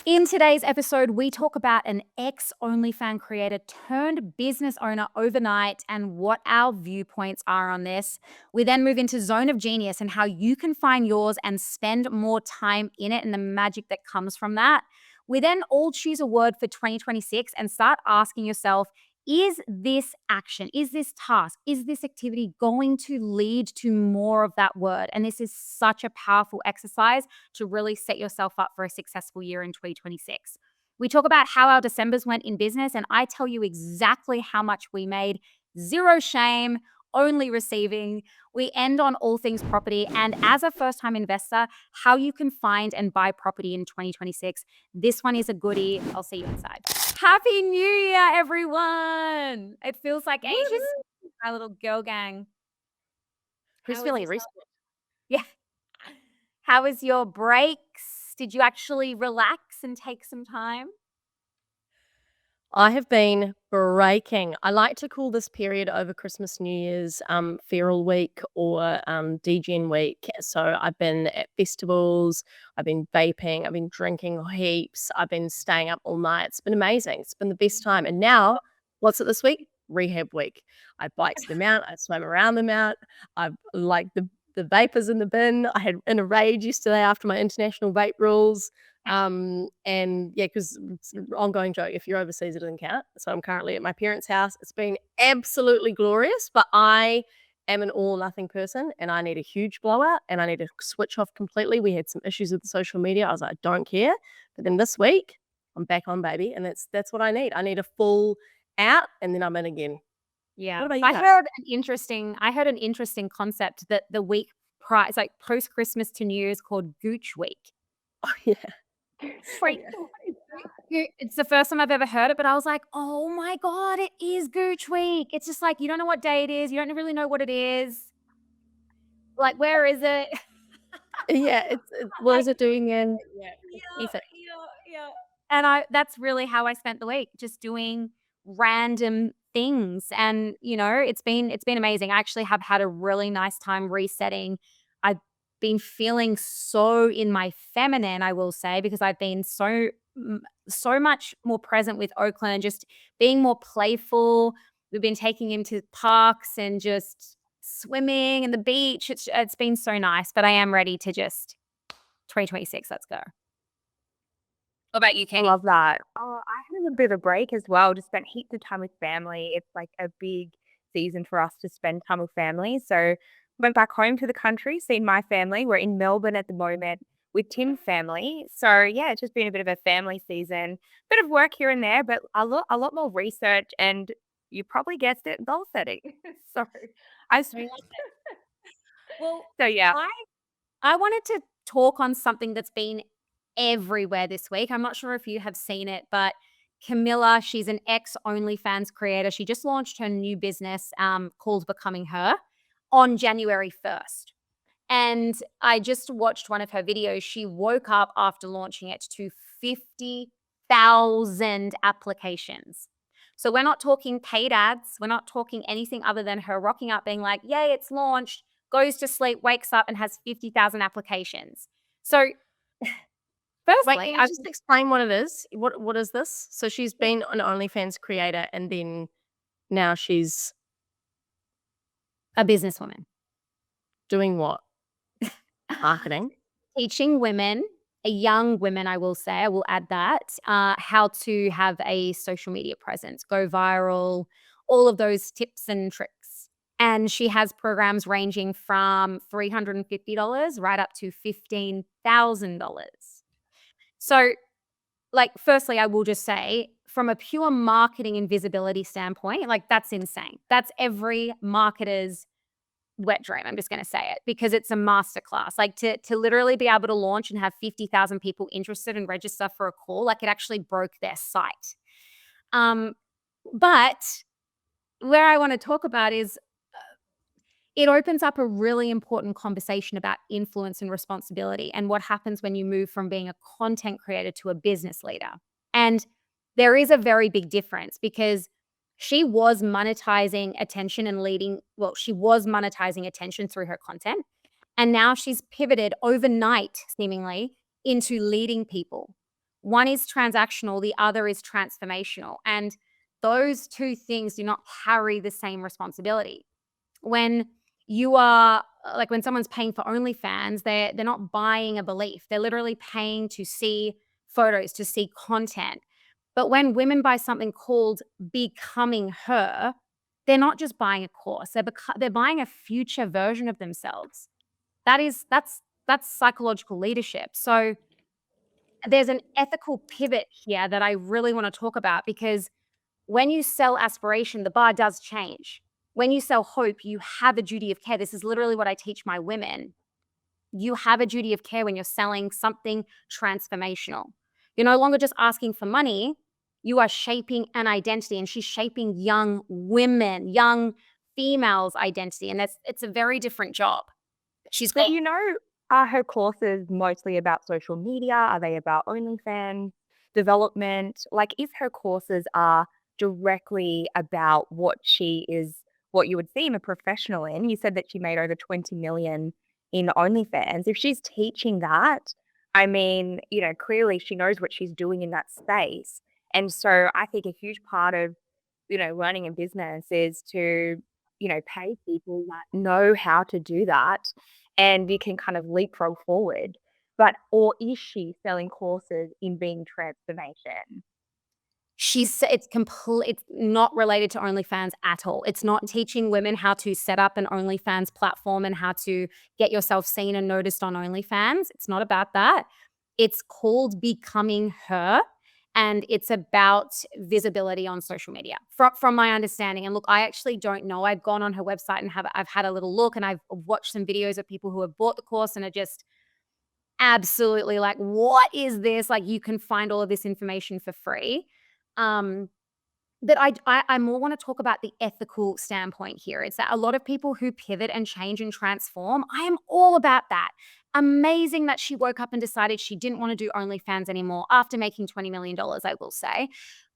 In today's episode, we talk about an ex OnlyFans creator turned business owner overnight and what our viewpoints are on this. We then move into Zone of Genius and how you can find yours and spend more time in it and the magic that comes from that. We then all choose a word for 2026 and start asking yourself, is this action, is this task, is this activity going to lead to more of that word? And this is such a powerful exercise to really set yourself up for a successful year in 2026. We talk about how our Decembers went in business, and I tell you exactly how much we made. Zero shame, only receiving. We end on all things property, and as a first time investor, how you can find and buy property in 2026. This one is a goodie. I'll see you inside. Happy New Year, everyone! It feels like ages. Since my little girl gang. Who's How was feeling your recent? Yeah. How was your breaks? Did you actually relax and take some time? I have been breaking. I like to call this period over Christmas, New Year's, Feral Week or DGen Week. So I've been at festivals, I've been vaping, I've been drinking heaps, I've been staying up all night. It's been amazing. It's been the best time. And now, what's it this week? Rehab week. I biked the mount, I swam around the mount, I've like the vapors in the bin. I had in a rage yesterday after my international vape rules. And yeah, because it's an ongoing joke. If you're overseas, it doesn't count. So I'm currently at my parents' house. It's been absolutely glorious, but I am an all or nothing person and I need a huge blowout and I need to switch off completely. We had some issues with the social media. I was like, I don't care. But then this week, I'm back on, baby, and that's what I need. I need a full out and then I'm in again. Yeah. What about you I guys? heard an interesting concept that the week prior, it's like post Christmas to New Year's called Gooch Week. Oh yeah. Freak. It's the first time I've ever heard it, but I was like, "Oh my god, it is Gooch Week." It's just like you don't know what day it is, you don't really know what it is. Like, where is it? Yeah, it's what I is it doing in Yeah, Ethan? yeah. And that's really how I spent the week, just doing random things. And, it's been amazing. I actually have had a really nice time resetting. I've been feeling so in my feminine, I will say, because I've been so much more present with Oakland, just being more playful. We've been taking him to parks and just swimming and the beach. It's been so nice, but I am ready to just 2026, let's go. What about you, I Katie? love that. I had a bit of a break as well, just spent heaps of time with family. It's like a big season for us to spend time with family. So went back home to the country, seen my family. We're in Melbourne at the moment with Tim's family. So yeah, it's just been a bit of a family season. Bit of work here and there, but a lot more research and you probably guessed it, goal setting. so I s- I like it. Well, so yeah. I I wanted to talk on something that's been everywhere this week. I'm not sure if you have seen it, but Camilla, she's an ex OnlyFans creator. She just launched her new business called Becoming Her on January 1st. And I just watched one of her videos. She woke up after launching it to 50,000 applications. So we're not talking paid ads. We're not talking anything other than her rocking up, being like, yay, it's launched, goes to sleep, wakes up, and has 50,000 applications. So, Wait, firstly, can you just explain what it is? What is this? So she's been an OnlyFans creator and then now she's a businesswoman doing what? Marketing? teaching women, young women, I will say, I will add that, how to have a social media presence, go viral, all of those tips and tricks. And she has programs ranging from $350 right up to $15,000. So, like, firstly, I will just say from a pure marketing and visibility standpoint, like, that's insane. That's every marketer's wet dream. I'm just going to say it because it's a masterclass. Like to literally be able to launch and have 50,000 people interested and register for a call, like it actually broke their site. Um, but where I want to talk about is it opens up a really important conversation about influence and responsibility and what happens when you move from being a content creator to a business leader. And there is a very big difference because she was monetizing attention and she was monetizing attention through her content. And now she's pivoted overnight, seemingly, into leading people. One is transactional, the other is transformational. And those two things do not carry the same responsibility. When you are like when someone's paying for OnlyFans, they're not buying a belief. They're literally paying to see photos, to see content. But when women buy something called Becoming Her, they're not just buying a course. They're buying a future version of themselves. That's psychological leadership. So there's an ethical pivot here that I really want to talk about, because when you sell aspiration, the bar does change. When you sell hope, you have a duty of care. This is literally what I teach my women. You have a duty of care when you're selling something transformational. You're no longer just asking for money. You are shaping an identity, and she's shaping young women, young females' identity. And it's a very different job. She's So got do you know, are her courses mostly about social media? Are they about OnlyFans development? Like, if her courses are directly about what you would seem a professional in, you said that she made over 20 million in OnlyFans. If she's teaching that, I mean, clearly she knows what she's doing in that space. And so I think a huge part of, running a business is to, pay people that know how to do that, and you can kind of leapfrog forward. But or is she selling courses in being transformation? it's not related to OnlyFans at all. It's not teaching women how to set up an OnlyFans platform and how to get yourself seen and noticed on OnlyFans. It's not about that. It's called Becoming Her, and it's about visibility on social media, from my understanding. And look, I actually don't know. I've gone on her website and I've had a little look, and I've watched some videos of people who have bought the course and are just absolutely like, what is this? Like, you can find all of this information for free. Um, but I more want to talk about the ethical standpoint here. It's that a lot of people who pivot and change and transform, I am all about that. Amazing that she woke up and decided she didn't want to do OnlyFans anymore after making $20 million, I will say.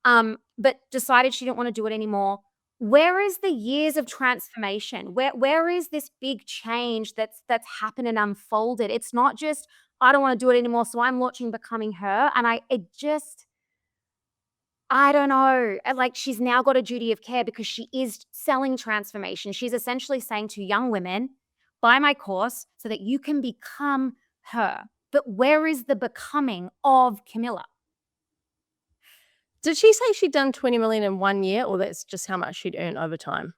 But decided she didn't want to do it anymore. Where is the years of transformation? Where is this big change that's happened and unfolded? It's not just, I don't want to do it anymore, so I'm launching Becoming Her. And I don't know. Like, she's now got a duty of care because she is selling transformation. She's essentially saying to young women, buy my course so that you can become her. But where is the becoming of Camilla? Did she say she'd done 20 million in 1 year, or that's just how much she'd earned over time?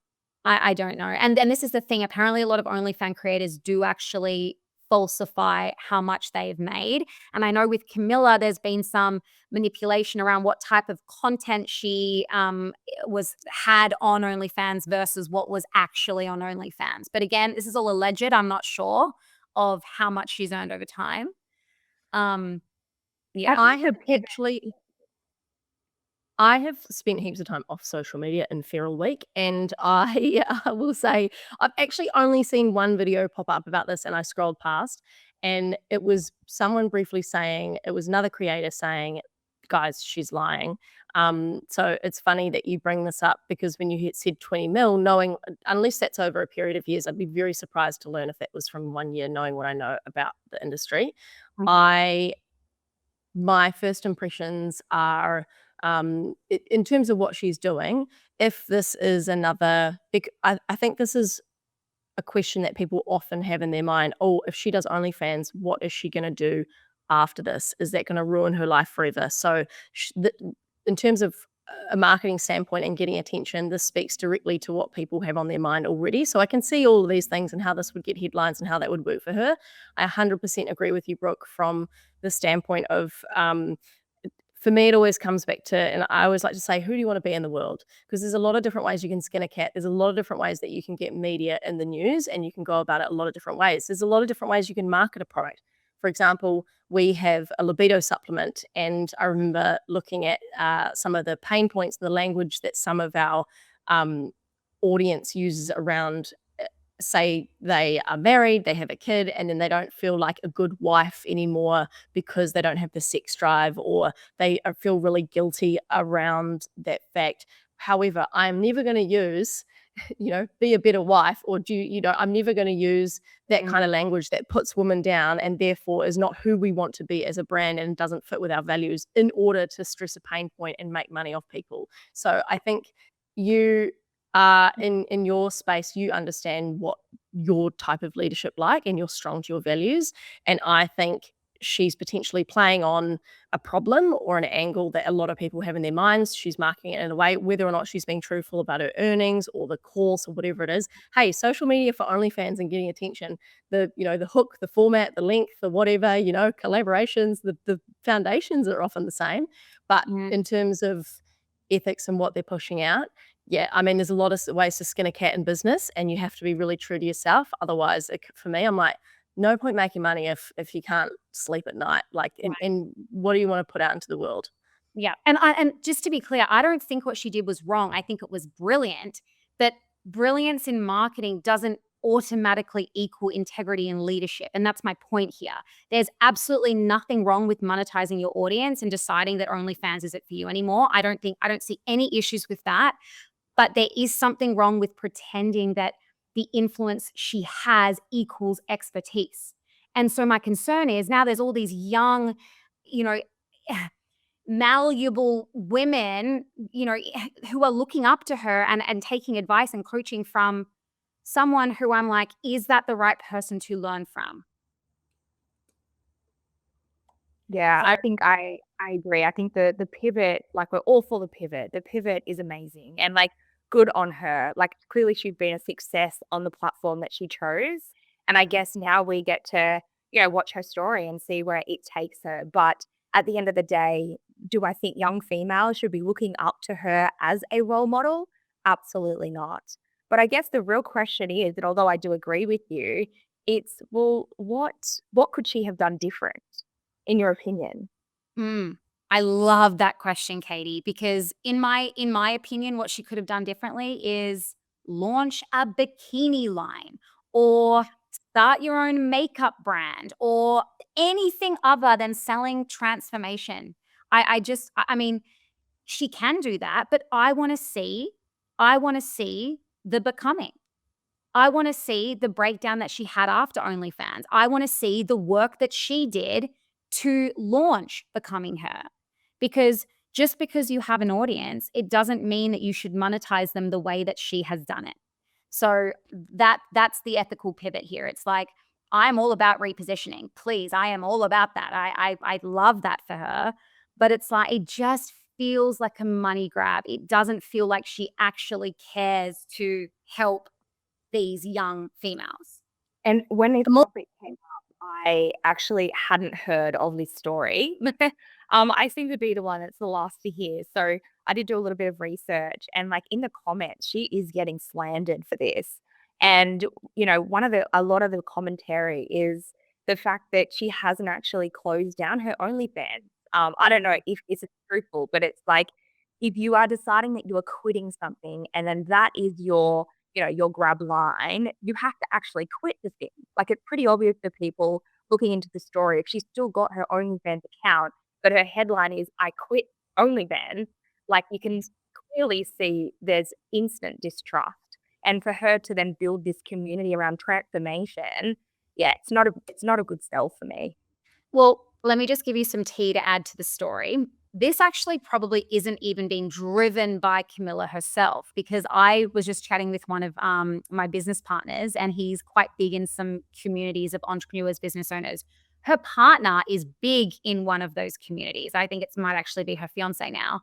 I don't know. And this is the thing. Apparently, a lot of OnlyFans creators do actually falsify how much they've made. And I know with Camilla, there's been some manipulation around what type of content she had on OnlyFans versus what was actually on OnlyFans. But again, this is all alleged. I'm not sure of how much she's earned over time. Yeah. I think the pivot. I have spent heaps of time off social media in Feral Week, and I will say I've actually only seen one video pop up about this, and I scrolled past, and it was someone briefly saying, it was another creator saying, guys, she's lying. So it's funny that you bring this up, because when you said 20 mil, knowing, unless that's over a period of years, I'd be very surprised to learn if that was from 1 year, knowing what I know about the industry. Mhm. My first impressions are, in terms of what she's doing, if this is another, I think this is a question that people often have in their mind. Oh, if she does OnlyFans, what is she going to do after this? Is that going to ruin her life forever? So in terms of a marketing standpoint and getting attention, this speaks directly to what people have on their mind already. So I can see all of these things and how this would get headlines and how that would work for her. I 100% agree with you, Brooke, from the standpoint of, for me, it always comes back to, and I always like to say, who do you want to be in the world? Because there's a lot of different ways you can skin a cat. There's a lot of different ways that you can get media in the news, and you can go about it a lot of different ways. There's a lot of different ways you can market a product. For example, we have a libido supplement, and I remember looking at some of the pain points and the language that some of our audience uses around, say they are married, they have a kid, and then they don't feel like a good wife anymore because they don't have the sex drive, or they feel really guilty around that fact. However, I'm never going to use be a better wife, or I'm never going to use that kind of language that puts women down and therefore is not who we want to be as a brand and doesn't fit with our values in order to stress a pain point and make money off people. So I think you are in your space, you understand what your type of leadership like and you're strong to your values. And I think she's potentially playing on a problem or an angle that a lot of people have in their minds. She's marketing it in a way, whether or not she's being truthful about her earnings or the course or whatever it is. Hey, social media for OnlyFans and getting attention, the hook, the format, the length, the whatever, collaborations, the foundations are often the same. But in terms of ethics and what they're pushing out, yeah, I mean, there's a lot of ways to skin a cat in business, and you have to be really true to yourself. Otherwise, for me, I'm like, no point making money if you can't sleep at night. Like, and what do you want to put out into the world? Yeah. And just to be clear, I don't think what she did was wrong. I think it was brilliant. But brilliance in marketing doesn't automatically equal integrity in leadership. And that's my point here. There's absolutely nothing wrong with monetizing your audience and deciding that OnlyFans isn't for you anymore. I don't see any issues with that. But there is something wrong with pretending that the influence she has equals expertise. And so my concern is now there's all these young, malleable women, who are looking up to her and taking advice and coaching from someone who I'm like, is that the right person to learn from? Yeah, I think I agree. I think the pivot, like we're all for the pivot. The pivot is amazing and like good on her. Like clearly she's been a success on the platform that she chose. And I guess now we get to, watch her story and see where it takes her. But at the end of the day, do I think young females should be looking up to her as a role model? Absolutely not. But I guess the real question is that although I do agree with you, it's well, what could she have done different? In your opinion? I love that question, Katie, because in my opinion, what she could have done differently is launch a bikini line or start your own makeup brand or anything other than selling transformation. I mean, she can do that, but I want to see the becoming. I want to see the breakdown that she had after OnlyFans. I want to see the work that she did to launch Becoming Her. Because just because you have an audience, it doesn't mean that you should monetize them the way that she has done it. So that's the ethical pivot here. It's like, I'm all about repositioning. Please, I am all about that. I love that for her. But it's like, it just feels like a money grab. It doesn't feel like she actually cares to help these young females. And when this topic came up, I actually hadn't heard of this story. I seem to be the one that's the last to hear. So I did do a little bit of research and like in the comments, she is getting slandered for this. And, a lot of the commentary is the fact that she hasn't actually closed down her OnlyFans. I don't know if it's truthful, but it's like if you are deciding that you are quitting something and then that is your grab line, you have to actually quit the thing. Like it's pretty obvious to people looking into the story. If she's still got her OnlyFans account, but her headline is "I quit OnlyFans," like you can clearly see there's instant distrust. And for her to then build this community around transformation, yeah, it's not a good sell for me. Well, let me just give you some tea to add to the story. This actually probably isn't even being driven by Camilla herself, because I was just chatting with one of my business partners, and he's quite big in some communities of entrepreneurs, business owners. Her partner is big in one of those communities. I think it might actually be her fiance now.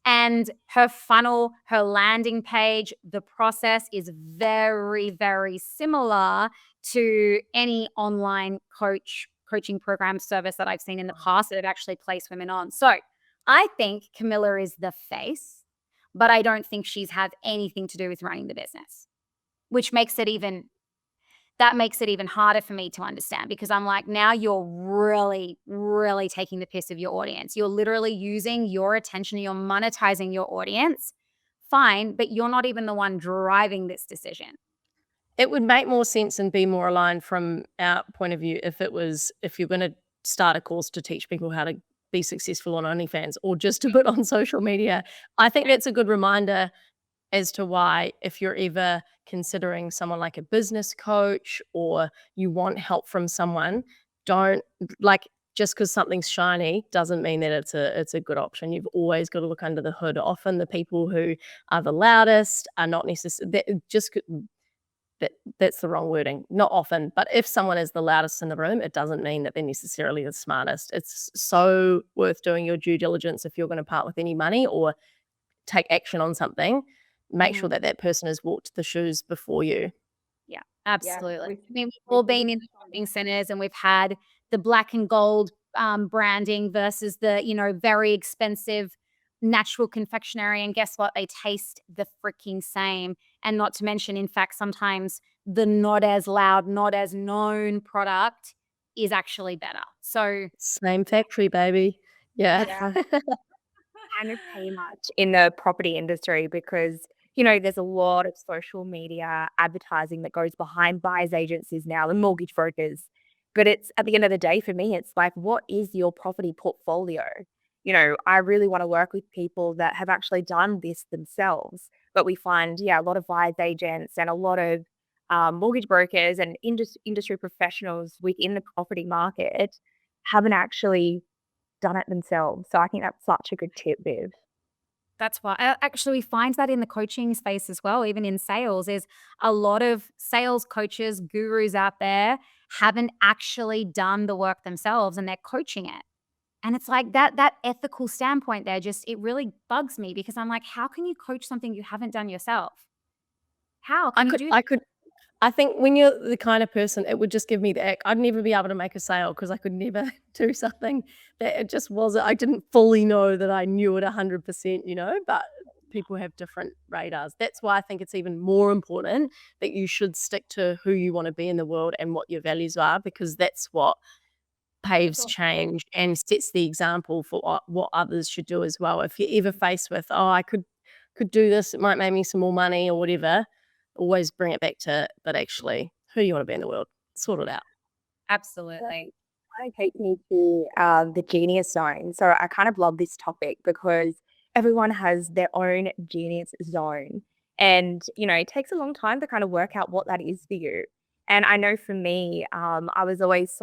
And her funnel, her landing page, the process is very, very similar to any online coaching program service that I've seen in the past that have actually placed women on. So I think Camilla is the face, but I don't think she's had anything to do with running the business, which makes it even harder for me to understand, because I'm like, now you're really, really taking the piss of your audience. You're literally using your attention, you're monetizing your audience. Fine, but you're not even the one driving this decision. It would make more sense and be more aligned from our point of view if you're going to start a course to teach people how to be successful on OnlyFans or just to put on social media. I think that's a good reminder as to why, if you're ever considering someone like a business coach or you want help from someone, don't like just because something's shiny doesn't mean that it's a good option. You've always got to look under the hood. Often the people who are the loudest are not necessarily just that's the wrong wording. Not often, but if someone is the loudest in the room, it doesn't mean that they're necessarily the smartest. It's so worth doing your due diligence if you're going to part with any money or take action on something. Make sure that that person has walked the shoes before you. Yeah, Yeah, absolutely. I mean, we've we all did been in the touch on shopping that. centers and we've had the black and gold branding versus the, very expensive natural confectionery. And guess what? They taste the freaking same. And not to mention, in fact, sometimes the not as loud, not as known product is actually better. So, Same factory, baby. Yeah. Yeah. Kind of pay much in the property industry because, there's a lot of social media advertising that goes behind buyers agencies now and mortgage brokers. But it's at the end of the day, for me, it's like, what is your property portfolio? I really want to work with people that have actually done this themselves. But we find, yeah, a lot of buyers agents and a lot of mortgage brokers and industry professionals within the property market haven't actually done it themselves. So I think that's such a good tip, Viv. that's why actually we find that in the coaching space as well, even in sales, is a lot of sales coaches, gurus out there haven't actually done the work themselves and they're coaching it. And it's like that ethical standpoint there just it really bugs me because I'm like, how can you coach something you haven't done yourself? How I can you could do I that? could I think when you're the kind of person, it would just give me the ick. I'd never be able to make a sale because I could never do something that it just wasn't. I didn't fully know that I knew it 100%, but people have different radars. That's why I think it's even more important that you should stick to who you want to be in the world and what your values are, because that's what paves Sure. change and sets the example for what others should do as well. If you're ever faced with, oh, I could do this, it might make me some more money or whatever, always bring it back to, but actually, who you want to be in the world, sort it out. That Absolutely. kind of takes me to the genius zone. So I kind of love this topic because everyone has their own genius zone. And, it takes a long time to kind of work out what that is for you. And I know for me, I was always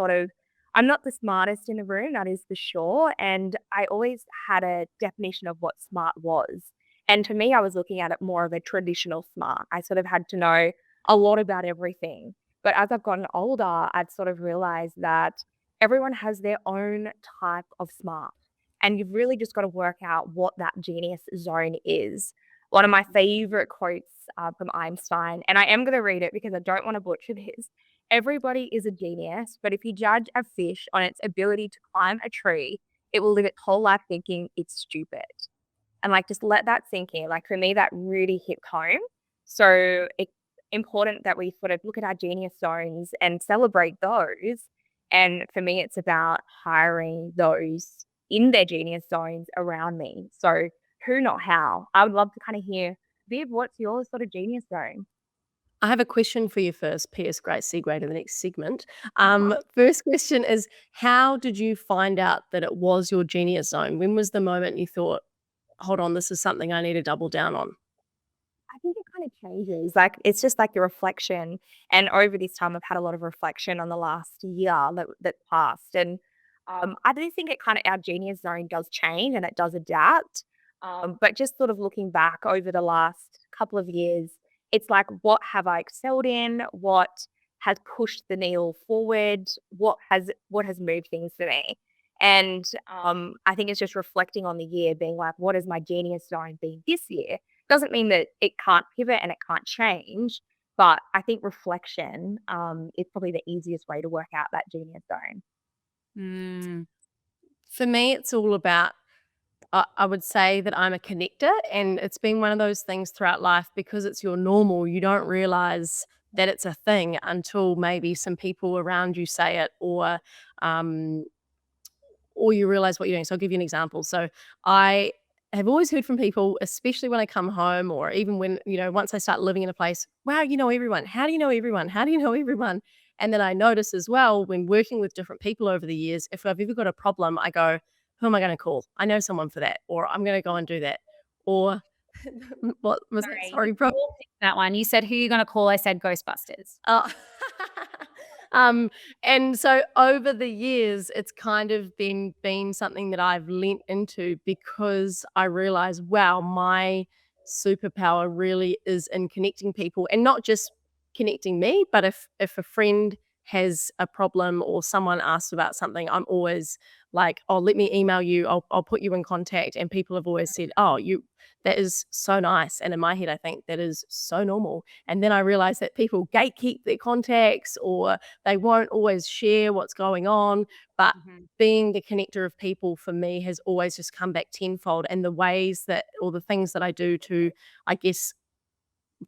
I'm not the smartest in the room, that is for sure. And I always had a definition of what smart was. And for me, I was looking at it more of a traditional smart. I sort of had to know a lot about everything. But as I've gotten older, I've sort of realized that everyone has their own type of smart. And you've really just got to work out what that genius zone is. One of my favorite quotes from Einstein, and I am going to read it because I don't want to butcher this. Everybody is a genius, but if you judge a fish on its ability to climb a tree, it will live its whole life thinking it's stupid. And, like, just let that sink in. Like, for me, that really hit home. So it's important that we sort of look at our genius zones and celebrate those. And for me, it's about hiring those in their genius zones around me. So who, not how. I would love to kind of hear, Viv, what's your sort of genius zone? I have a question for you first. P.S. Great segue to the next segment. Uh-huh. First question is, how did you find out that it was your genius zone? When was the moment you thought, hold on, this is something I need to double down on? I think it kind of changes. Like, it's just like your reflection. And over this time, I've had a lot of reflection on the last year that passed. And I do think it kind of, our genius zone does change and it does adapt. But just sort of looking back over the last couple of years, it's like, what have I excelled in? What has pushed the needle forward? What has moved things for me? And I think it's just reflecting on the year, being like, what has my genius zone been this year? Doesn't mean that it can't pivot and it can't change, but I think reflection, is probably the easiest way to work out that genius zone. Mm, For me, it's all about, I would say that I'm a connector, and it's been one of those things throughout life because it's your normal. You don't realize that it's a thing until maybe some people around you say it, um, or you realize what you're doing. So I'll give you an example. So I have always heard from people, especially when I come home or even when, once I start living in a place, wow, you know everyone. How do you know everyone? How do you know everyone? And then I notice as well when working with different people over the years, if I've ever got a problem, I go, who am I going to call? I know someone for that, or I'm going to go and do that. Or What was it? Sorry, Sorry, you Brooke. all picked that one. You said, "Who you gonna call?" I said, "Ghostbusters." Oh. Um, and so over the years, it's kind of been something that I've leant into because I realize, wow, my superpower really is in connecting people, and not just connecting me, but if a friend has a problem or someone asks about something, I'm always like, oh, let me email you. I'll put you in contact. And people have always said, oh, you that is so nice. And in my head, I think that is so normal. And then I realize that people gatekeep their contacts, or they won't always share what's going on. But Mhm. being the connector of people for me has always just come back tenfold. And the ways that, or the things that I do to, I guess,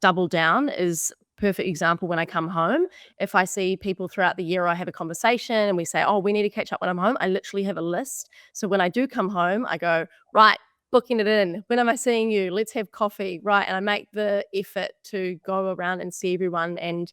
double down is perfect example when I come home. If I see people throughout the year, I have a conversation and we say, oh, we need to catch up when I'm home. I literally have a list. So when I do come home, I go, right, booking it in. When am I seeing you? Let's have coffee. Right. And I make the effort to go around and see everyone and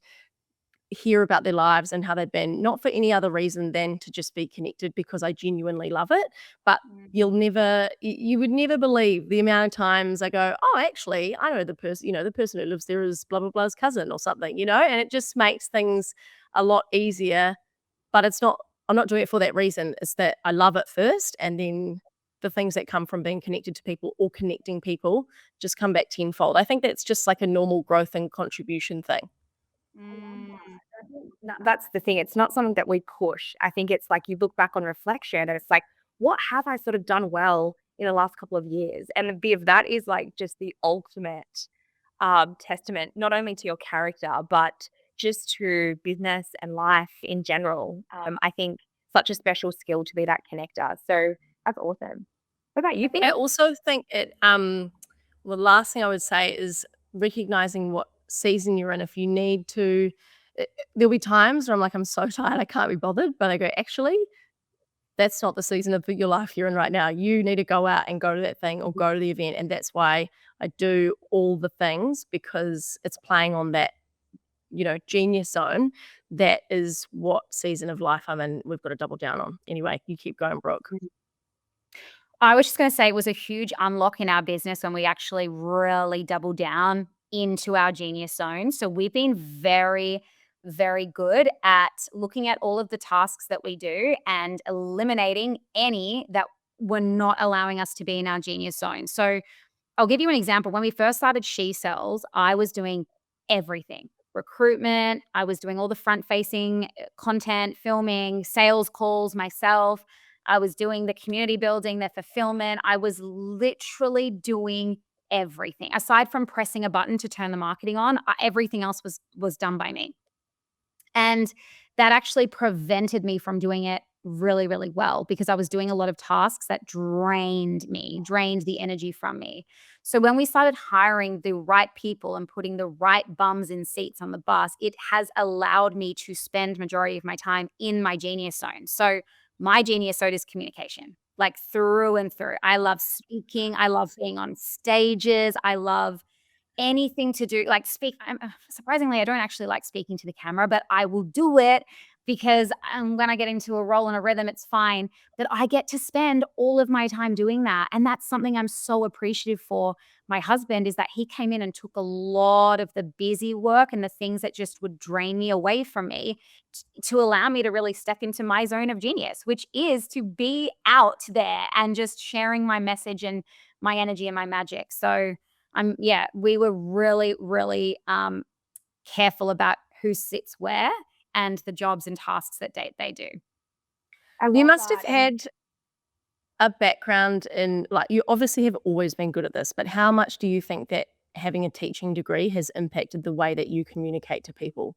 hear about their lives and how they've been, not for any other reason than to just be connected because I genuinely love it. But you would never believe the amount of times I go, oh, actually, I know the person, the person who lives there is blah, blah, blah's cousin or something, and it just makes things a lot easier. But I'm not doing it for that reason. It's that I love it first. And then the things that come from being connected to people or connecting people just come back tenfold. I think that's just like a normal growth and contribution thing. Mm. I think that's the thing. It's not something that we push. I think it's like you look back on reflection and it's like, what have I sort of done well in the last couple of years? And the Viv, that is like just the ultimate testament, not only to your character, but just to business and life in general. I think such a special skill to be that connector. So that's awesome. What about you, Viv? I also think the last thing I would say is recognizing what season you're in. If you need to, there'll be times where I'm like, I'm so tired, I can't be bothered. But I go, actually, that's not the season of your life you're in right now. You need to go out and go to that thing or go to the event. And that's why I do all the things, because it's playing on that, genius zone. That is what season of life I'm in. We've got to double down on. Anyway, you keep going, Brooke. I was just going to say it was a huge unlock in our business when we actually really doubled down into our genius zone. So we've been very, very good at looking at all of the tasks that we do and eliminating any that were not allowing us to be in our genius zone. So I'll give you an example. When we first started She Sells, I was doing everything. Recruitment, I was doing all the front-facing content, filming, sales calls myself. I was doing the community building, the fulfillment. I was literally doing everything. Aside from pressing a button to turn the marketing on, everything else was done by me. And that actually prevented me from doing it really, really well, because I was doing a lot of tasks that drained me, drained the energy from me. So when we started hiring the right people and putting the right bums in seats on the bus, it has allowed me to spend majority of my time in my genius zone. So my genius zone is communication, like through and through. I love speaking. I love being on stages. I love anything to do like speak. Surprisingly, I don't actually like speaking to the camera, but I will do it because when I get into a role and a rhythm, it's fine. But I get to spend all of my time doing that. And that's something I'm so appreciative for my husband, is that he came in and took a lot of the busy work and the things that just would drain me away from me to allow me to really step into my zone of genius, which is to be out there and just sharing my message and my energy and my magic. So we were really, really careful about who sits where and the jobs and tasks that they do. I You love must have that. And had a background in, like, you obviously have always been good at this, but how much do you think that having a teaching degree has impacted the way that you communicate to people?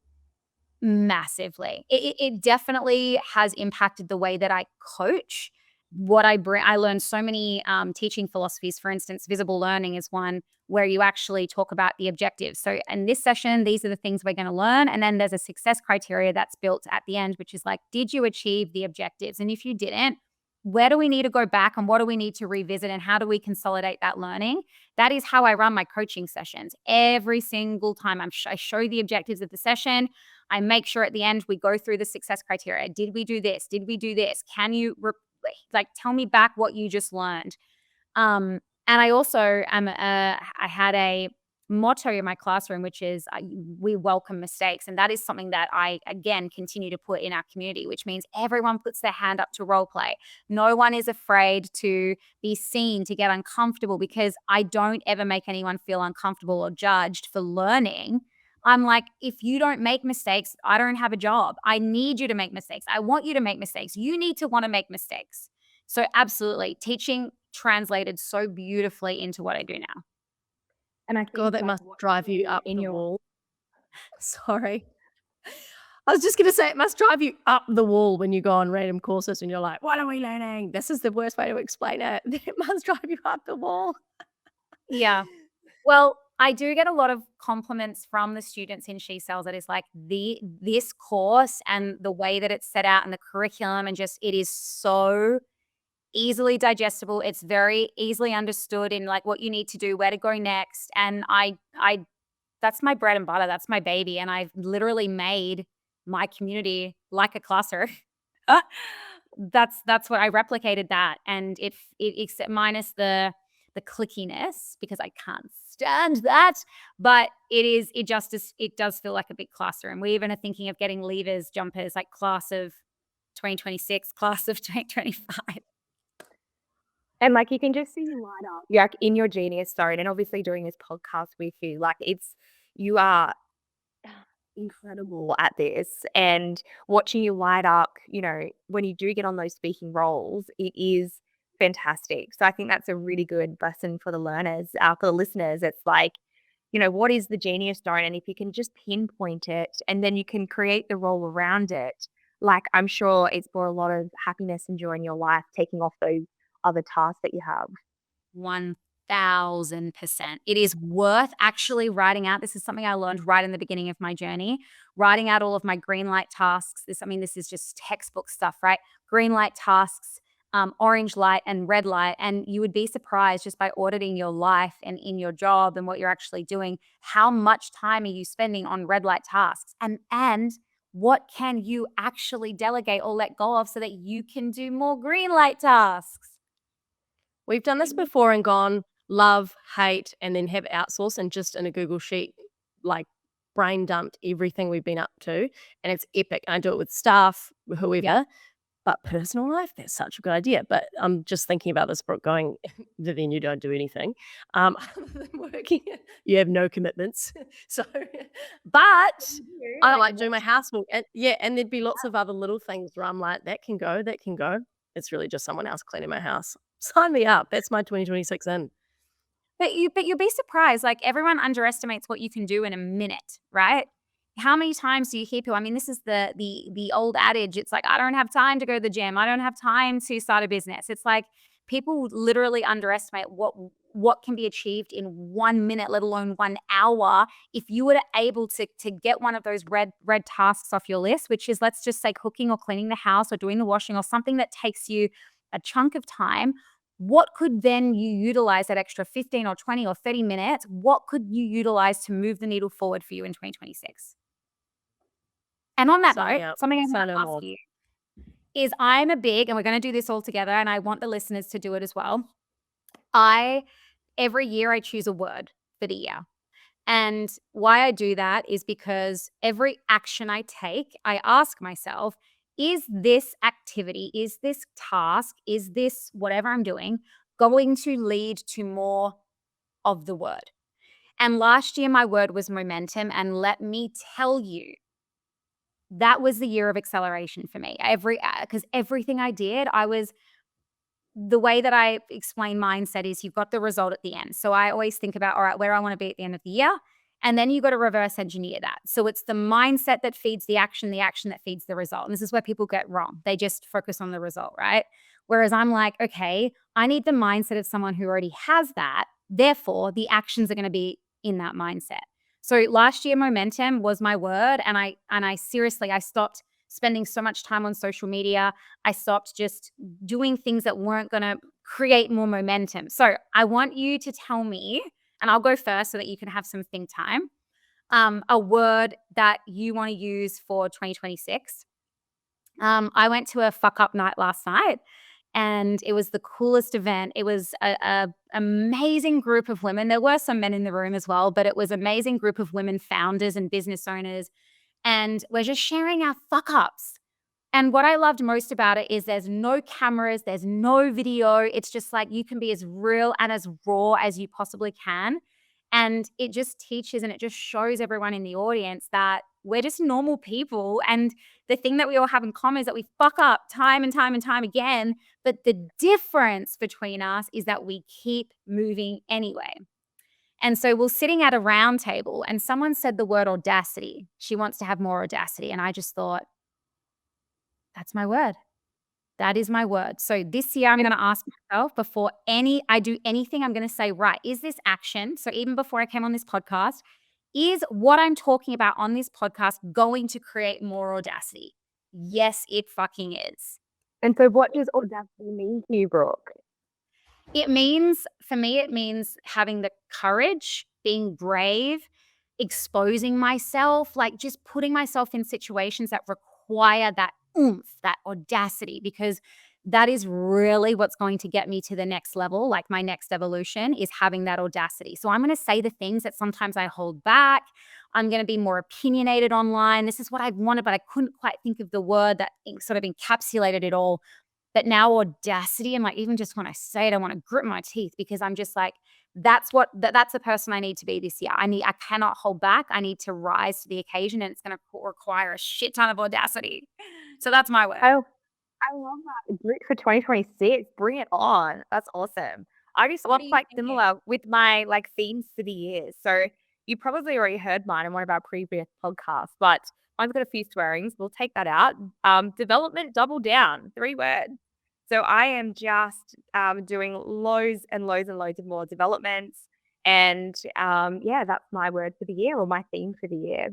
Massively. It definitely has impacted the way that I coach. What I bring, I learned so many teaching philosophies. For instance, visible learning is one where you actually talk about the objectives. So in this session, these are the things we're going to learn. And then there's a success criteria that's built at the end, which is like, did you achieve the objectives? And if you didn't, where do we need to go back and what do we need to revisit and how do we consolidate that learning? That is how I run my coaching sessions. Every single time I show the objectives of the session. I make sure at the end we go through the success criteria. Did we do this? Did we do this? Can you tell me back what you just learned? And I also I had a motto in my classroom, which is we welcome mistakes. And that is something that I, again, continue to put in our community, which means everyone puts their hand up to role play. No one is afraid to be seen, to get uncomfortable, because I don't ever make anyone feel uncomfortable or judged for learning. I'm like, if you don't make mistakes, I don't have a job. I need you to make mistakes. I want you to make mistakes. You need to want to make mistakes. So absolutely, teaching translated so beautifully into what I do now. And I God, think that like must what drive you up in the your wall. Sorry. I was just gonna say it must drive you up the wall when you go on random courses and you're like, "What are we learning?" This is the worst way to explain it. It must drive you up the wall. Yeah. Well, I do get a lot of compliments from the students in She Sells that is like this course and the way that it's set out and the curriculum, and just it is so easily digestible. It's very easily understood in like what you need to do, where to go next. And I that's my bread and butter. That's my baby. And I've literally made my community like a classroom. That's what I replicated that. And it except minus the clickiness, because I can't stand that. But it does feel like a big classroom. We even are thinking of getting levers jumpers, like class of 2026, class of 2025. and like you can just see you light up. You're like in your genius zone, and obviously doing this podcast with you, like you are incredible at this, and watching you light up, when you do get on those speaking roles, it is fantastic. So I think that's a really good lesson for the learners, for the listeners. It's like, what is the genius zone? And if you can just pinpoint it and then you can create the role around it, like I'm sure it's brought a lot of happiness and joy in your life, taking off those other tasks that you have. 1000%. It is worth actually writing out. This is something I learned right in the beginning of my journey, writing out all of my green light tasks. This is just textbook stuff, right? Green light tasks, orange light and red light. And you would be surprised, just by auditing your life and in your job and what you're actually doing, how much time are you spending on red light tasks, and what can you actually delegate or let go of so that you can do more green light tasks. We've done this before and gone love, hate, and then have outsourced and just in a Google sheet, like brain dumped everything we've been up to. And it's epic. I do it with staff, whoever. But personal life, that's such a good idea. But I'm just thinking about this, Brooke, going, Vivian, you don't do anything. Other than working, you have no commitments. So, but I like doing my housework. And yeah, and there'd be lots of other little things where I'm like, that can go, that can go. It's really just someone else cleaning my house. Sign me up. That's my 2026 in. But you'll be surprised. Like, everyone underestimates what you can do in a minute, right? How many times do you hear people? I mean, this is the old adage. It's like, I don't have time to go to the gym. I don't have time to start a business. It's like people literally underestimate what can be achieved in 1 minute, let alone 1 hour. If you were able to get one of those red tasks off your list, which is, let's just say, cooking or cleaning the house or doing the washing or something that takes you a chunk of time, what could then you utilize that extra 15 or 20 or 30 minutes? What could you utilize to move the needle forward for you in 2026? And on that Sign me note, up. something I Say want no to ask more. you is, I'm a big, and we're going to do this all together, and I want the listeners to do it as well. Every year I choose a word for the year. And why I do that is because every action I take, I ask myself, is this activity, is this task, is this whatever I'm doing going to lead to more of the word? And last year, my word was momentum. And let me tell you, that was the year of acceleration for me. Because everything I did, the way that I explain mindset is, you've got the result at the end. So I always think about, all right, where I want to be at the end of the year. And then you got to reverse engineer that. So it's the mindset that feeds the action that feeds the result. And this is where people get wrong. They just focus on the result, right? Whereas I'm like, okay, I need the mindset of someone who already has that. Therefore, the actions are going to be in that mindset. So last year, momentum was my word. And I seriously, I stopped spending so much time on social media. I stopped just doing things that weren't going to create more momentum. So I want you to tell me, and I'll go first so that you can have some think time, a word that you want to use for 2026. I went to a fuck up night last night, and it was the coolest event. It was a amazing group of women. There were some men in the room as well, but it was an amazing group of women founders and business owners, and we're just sharing our fuck ups. And what I loved most about it is there's no cameras, there's no video. It's just like you can be as real and as raw as you possibly can. And it just teaches and it just shows everyone in the audience that we're just normal people. And the thing that we all have in common is that we fuck up time and time and time again. But the difference between us is that we keep moving anyway. And so we're sitting at a round table and someone said the word audacity. She wants to have more audacity. And I just thought, that's my word. That is my word. So this year I'm going to ask myself before I do anything, I'm going to say, right, is this action? So even before I came on this podcast, is what I'm talking about on this podcast going to create more audacity? Yes, it fucking is. And so what does audacity mean to you, Brooke? For me, it means having the courage, being brave, exposing myself, like just putting myself in situations that require that oomph, that audacity, because that is really what's going to get me to the next level. Like my next evolution is having that audacity. So I'm going to say the things that sometimes I hold back. I'm going to be more opinionated online. This is what I wanted, but I couldn't quite think of the word that sort of encapsulated it all. But now audacity, and like even just when I say it, I want to grit my teeth because I'm just like, that's the person I need to be this year. I cannot hold back. I need to rise to the occasion, and it's going to require a shit ton of audacity. So that's my word. I love that. Grit for 2026. Bring it on. That's awesome. I just What love are you quite thinking? similar with my like themes for the year. So you probably already heard mine in one of our previous podcasts, but mine's got a few swearings. We'll take that out. Development double down. 3 words. So I am just doing loads and loads and loads of more developments. And yeah, that's my word for the year or my theme for the year.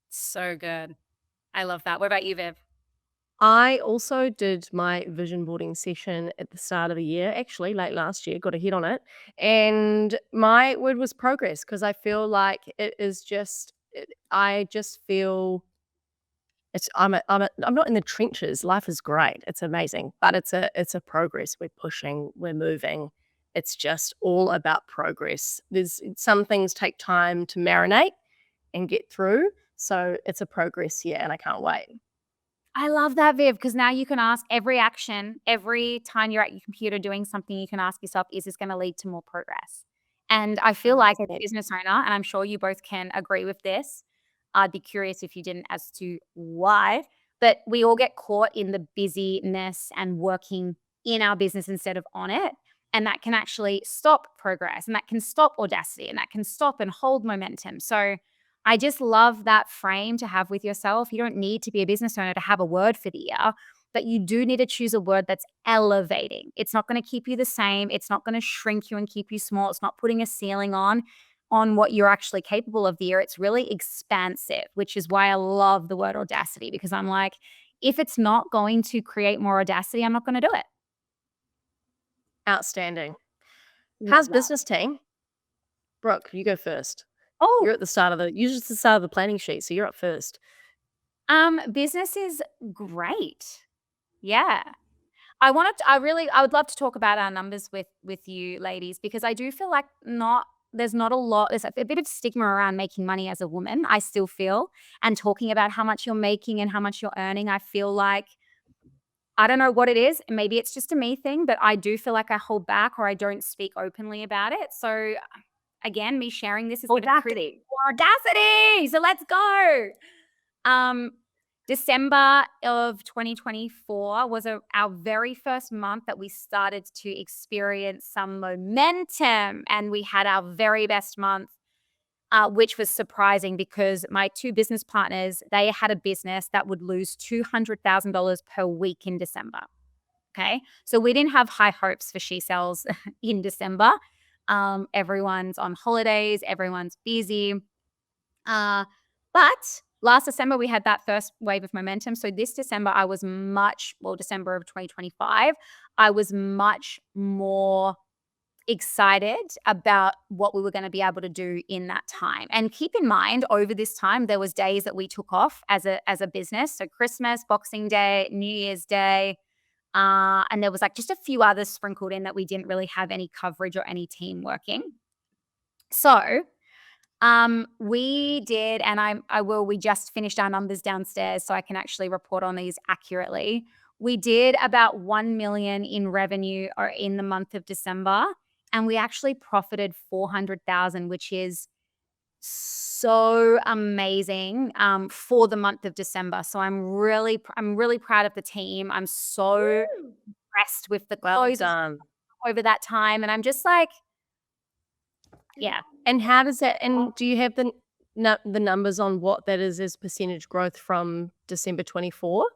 So good. I love that. What about you, Viv? I also did my vision boarding session at the start of the year, actually late last year, got a hit on it. And my word was progress because I feel like it is I just feel I'm not in the trenches. Life is great. It's amazing, but it's a progress. We're pushing, we're moving. It's just all about progress. There's some things take time to marinate and get through. So it's a progress year and I can't wait. I love that, Viv, because now you can ask every action, every time you're at your computer doing something, you can ask yourself, is this going to lead to more progress? And I feel like as a 100%. business owner, and I'm sure you both can agree with this, I'd be curious if you didn't as to why, but we all get caught in the busyness and working in our business instead of on it. And that can actually stop progress and that can stop audacity and that can stop and hold momentum. So I just love that frame to have with yourself. You don't need to be a business owner to have a word for the year, but you do need to choose a word that's elevating. It's not going to keep you the same. It's not going to shrink you and keep you small. It's not putting a ceiling on what you're actually capable of the year. It's really expansive, which is why I love the word audacity, because I'm like, if it's not going to create more audacity, I'm not going to do it. Outstanding. Love How's that. business team? Brooke, you go first. Oh, You're at the start of you're just the start of the planning sheet, so you're up first. business is great. Yeah. I would love to talk about our numbers with you ladies, because I do feel like there's not a lot, there's a bit of stigma around making money as a woman, I still feel, and talking about how much you're making and how much you're earning. I feel like, I don't know what it is. Maybe it's just a me thing, but I do feel like I hold back or I don't speak openly about it. So again, me sharing this is going to create more audacity. So let's go. December of 2024 was our very first month that we started to experience some momentum, and we had our very best month, which was surprising because my 2 business partners, they had a business that would lose $200,000 per week in December. Okay. So we didn't have high hopes for She Sells in December. Everyone's on holidays, everyone's busy. But last December, we had that first wave of momentum. So this December, December of 2025, I was much more excited about what we were going to be able to do in that time. And keep in mind, over this time, there was days that we took off as a business. So Christmas, Boxing Day, New Year's Day, And there was like just a few others sprinkled in that we didn't really have any coverage or any team working. So we did, and we just finished our numbers downstairs so I can actually report on these accurately. We did about 1 million in revenue or in the month of December, and we actually profited 400,000, which is so amazing for the month of December. So I'm really proud of the team. I'm so impressed with the Well closes done. over that time, and I'm just like, yeah. And how does that, and do you have the numbers on what that is as percentage growth from December 24?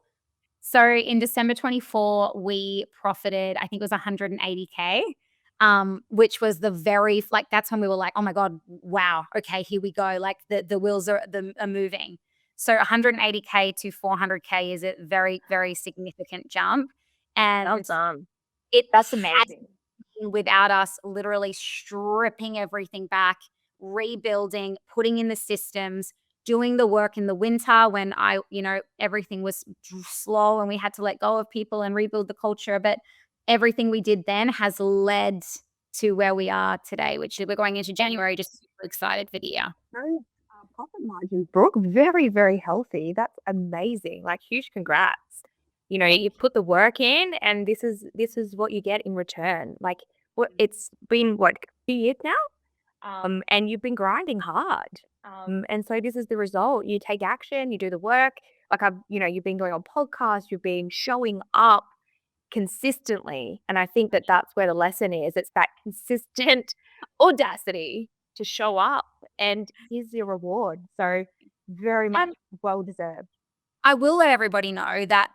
So in December 24, we profited, I think it was 180K, which was that's when we were like, oh my God, wow, okay, here we go. Like the wheels are moving. So 180K to 400K is a very, very significant jump. And Well done. it That's had amazing. without us literally stripping everything back, rebuilding, putting in the systems, doing the work in the winter when everything was slow and we had to let go of people and rebuild the culture. But everything we did then has led to where we are today, which we're going into January, just super excited for the year. Those profit margins, Brooke, very, very healthy. That's amazing. Like, huge congrats. You put the work in, and this is what you get in return. Like, it's been a few years now, and you've been grinding hard. And so this is the result. You take action, you do the work. Like, you've been going on podcasts, you've been showing up consistently, and I think that that's where the lesson is. It's that consistent audacity to show up, and here's your reward. So very much well deserved. I will let everybody know that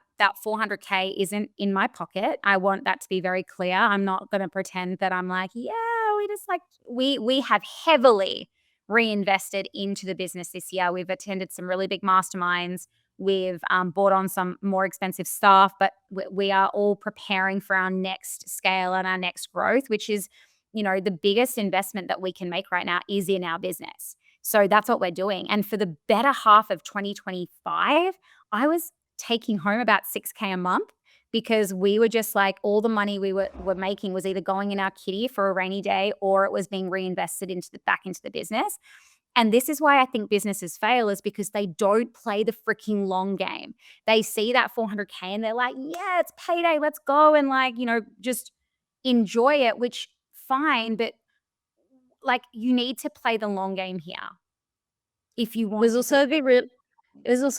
400K isn't in my pocket. I want that to be very clear. I'm not going to pretend that I'm like, yeah, we have heavily reinvested into the business this year. We've attended some really big masterminds. We've bought on some more expensive staff, but we are all preparing for our next scale and our next growth, which is, the biggest investment that we can make right now is in our business. So that's what we're doing. And for the better half of 2025, I was taking home about 6K a month because we were just like, all the money we were making was either going in our kitty for a rainy day or it was being reinvested back into the business. And this is why I think businesses fail, is because they don't play the freaking long game. They see that 400K and they're like, yeah, it's payday, let's go and just enjoy it, which fine, but like you need to play the long game here if you want. There's also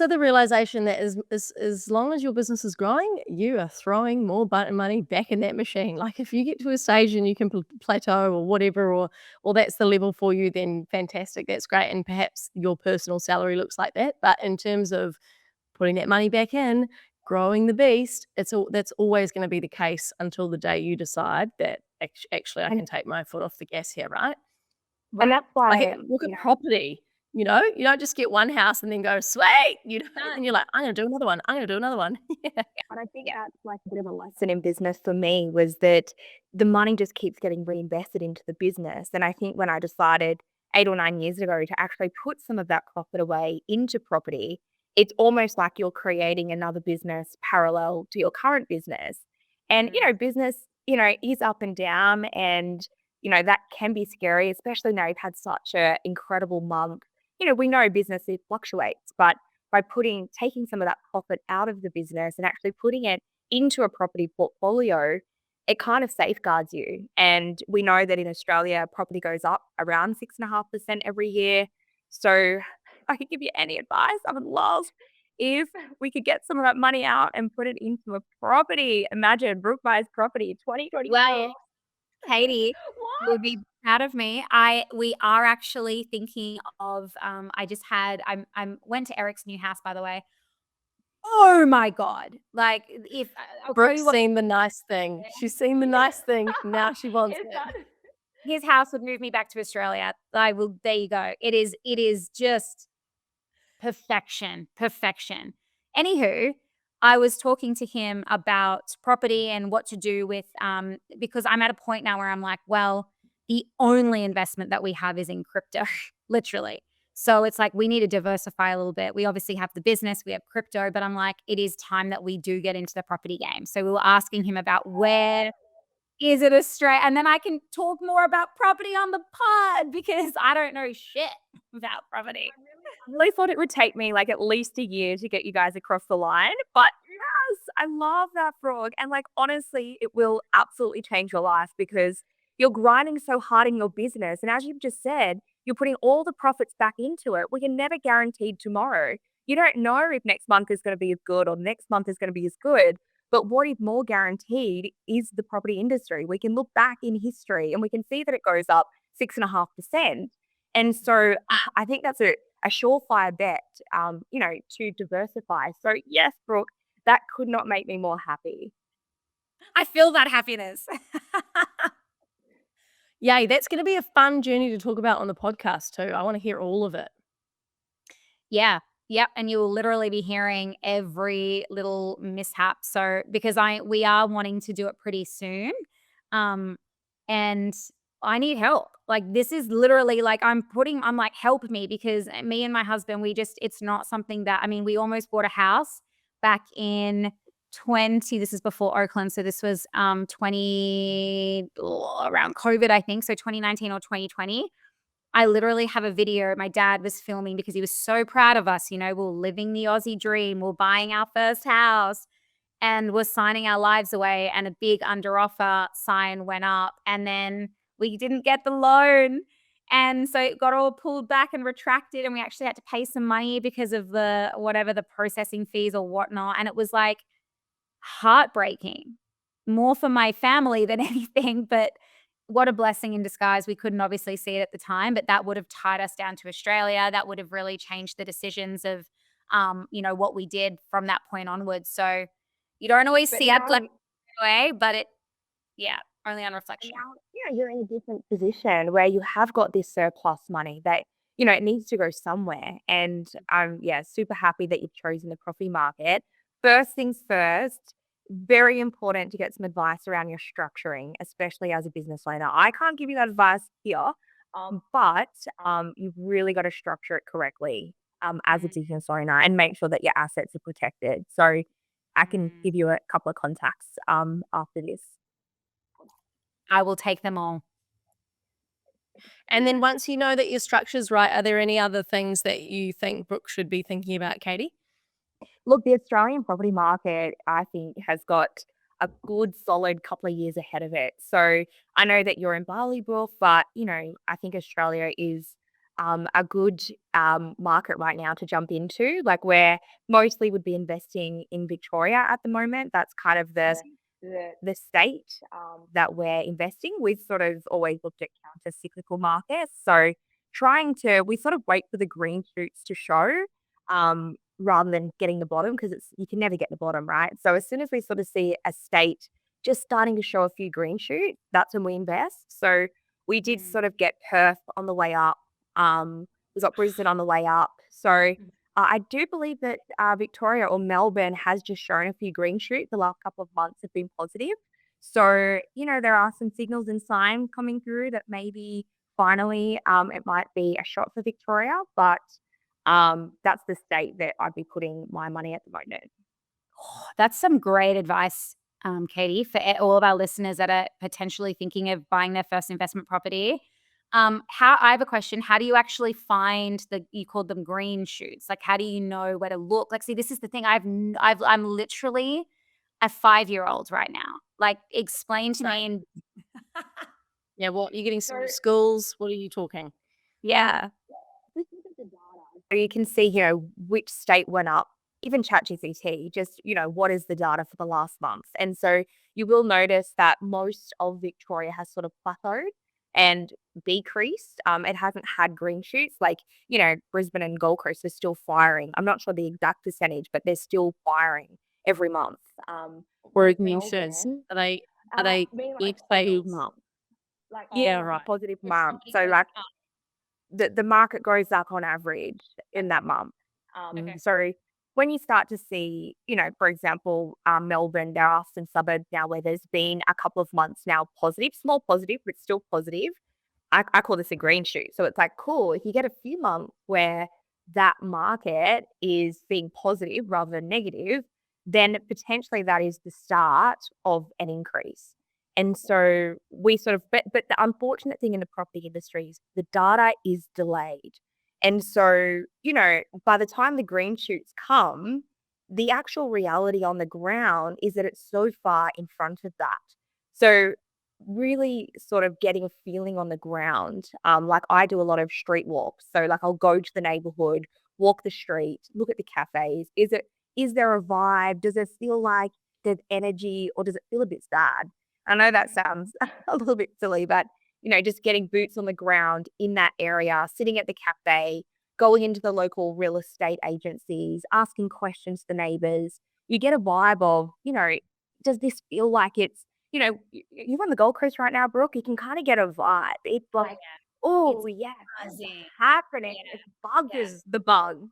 the realization that as long as your business is growing, you are throwing more money back in that machine. Like if you get to a stage and you can plateau or whatever, or that's the level for you, then fantastic, that's great. And perhaps your personal salary looks like that. But in terms of putting that money back in, growing the beast, that's always going to be the case until the day you decide that actually I can take my foot off the gas here, right? And that's why Like, look at property. You don't just get one house and then go, sweet, and you're like, I'm going to do another one. I'm going to do another one. Yeah. And I think that's like a bit of a lesson in business for me, was that the money just keeps getting reinvested into the business. And I think when I decided 8 or 9 years ago to actually put some of that profit away into property, it's almost like you're creating another business parallel to your current business. And, business, is up and down, and, that can be scary, especially now you've had such an incredible month. We know business, it fluctuates, but by taking some of that profit out of the business and actually putting it into a property portfolio, it kind of safeguards you. And we know that in Australia, property goes up around 6.5% every year. So if I could give you any advice, I would love if we could get some of that money out and put it into a property. Imagine Brooke buys property 2024. Well, Katie What? would be proud of me. We are actually thinking of I went to Eric's new house, by the way. Oh my God. Like if I'll tell Brooke's you what, seen the nice thing. She's seen the nice thing. Now she wants Is it. that- his house would move me back to Australia. There you go. It is just perfection. Anywho, I was talking to him about property and what to do with because I'm at a point now where I'm like, well, the only investment that we have is in crypto, literally. So it's like we need to diversify a little bit. We obviously have the business, we have crypto, but I'm like, it is time that we do get into the property game. So we were asking him about where is it Australia, and then I can talk more about property on the pod because I don't know shit about property. I really thought it would take me like at least a year to get you guys across the line. But yes, I love that, Brooke. And like honestly, it will absolutely change your life because you're grinding so hard in your business. And as you've just said, you're putting all the profits back into it. We can never guarantee tomorrow. You don't know if next month is going to be as good or next month is going to be as good. But what is more guaranteed is the property industry. We can look back in history and we can see that it goes up 6.5%. And so I think that's a surefire bet, to diversify. So yes, Brooke, that could not make me more happy. I feel that happiness. Yay, that's going to be a fun journey to talk about on the podcast too. I want to hear all of it. Yeah. Yep. And you will literally be hearing every little mishap. So because we are wanting to do it pretty soon. And I need help. Like this is literally like I'm like, help me, because me and my husband, it's not something that, I mean, we almost bought a house back in 20, this is before Oakland. So this was 20 around COVID, I think. So 2019 or 2020. I literally have a video my dad was filming because he was so proud of us. We're living the Aussie dream. We're buying our first house and we're signing our lives away. And a big under offer sign went up. And then we didn't get the loan. And so it got all pulled back and retracted. And we actually had to pay some money because of the processing fees or whatnot. And it was like heartbreaking, more for my family than anything. But what a blessing in disguise. We couldn't obviously see it at the time, but that would have tied us down to Australia. That would have really changed the decisions of, what we did from that point onwards. So you don't always But see it now, black way, but only on reflection. now, you're in a different position where you have got this surplus money that, it needs to go somewhere. And I'm, super happy that you've chosen the property market. First things first, very important to get some advice around your structuring, especially as a business owner. I can't give you that advice here, but you've really got to structure it correctly as a business owner and make sure that your assets are protected. So I can give you a couple of contacts after this. I will take them all. And then once you know that your structure's right, are there any other things that you think Brooke should be thinking about, Katie? Look, the Australian property market, I think, has got a good solid couple of years ahead of it. So I know that you're in Bali, Brooke, but I think Australia is a good market right now to jump into. Like where mostly would be investing in Victoria at the moment. That's kind of the state that we're investing. We've sort of always looked at counter cyclical markets. So we sort of wait for the green shoots to show. Rather than getting the bottom, because you can never get the bottom, right? So as soon as we sort of see a state just starting to show a few green shoots, that's when we invest. So we did sort of get Perth on the way up. We got Brisbane on the way up. So I do believe that Victoria or Melbourne has just shown a few green shoots. The last couple of months have been positive. So, there are some signals and signs coming through that maybe finally it might be a shot for Victoria, but that's the state that I'd be putting my money at the moment. That's some great advice, Katie, for all of our listeners that are potentially thinking of buying their first investment property. I have a question. How do you actually find you called them green shoots? Like, how do you know where to look? Like, see, this is the thing. I'm literally a 5-year-old right now. Like, explain to me. Yeah, what you're getting some schools? What are you talking? Yeah. Just look at the data. So you can see, which state went up. Even ChatGPT, just, what is the data for the last month? And so you will notice that most of Victoria has sort of plateaued and decreased. It hasn't had green shoots. Like, Brisbane and Gold Coast are still firing. I'm not sure the exact percentage, but they're still firing every month. Whereas green shoots, are they each month? Like, Yeah, right. positive month. So like the market goes up on average in that month. Okay. So when you start to see, for example, Melbourne, there are some suburbs now where there's been a couple of months now positive, small positive, but still positive. I call this a green shoot. So it's like, cool, if you get a few months where that market is being positive rather than negative, then potentially that is the start of an increase. And so we sort of, but the unfortunate thing in the property industry is the data is delayed. And so, by the time the green shoots come, the actual reality on the ground is that it's so far in front of that. So really sort of getting a feeling on the ground. Like I do a lot of street walks. So like I'll go to the neighborhood, walk the street, look at the cafes. Is there a vibe? Does it feel like there's energy or does it feel a bit sad? I know that sounds a little bit silly, but just getting boots on the ground in that area, sitting at the cafe, going into the local real estate agencies, asking questions to the neighbors. You get a vibe of, does this feel like it's you're on the Gold Coast right now, Brooke, you can kinda get a vibe. It's like, "Oh, yeah, what's buzzing. happening?" Yeah, It's buggers the bug.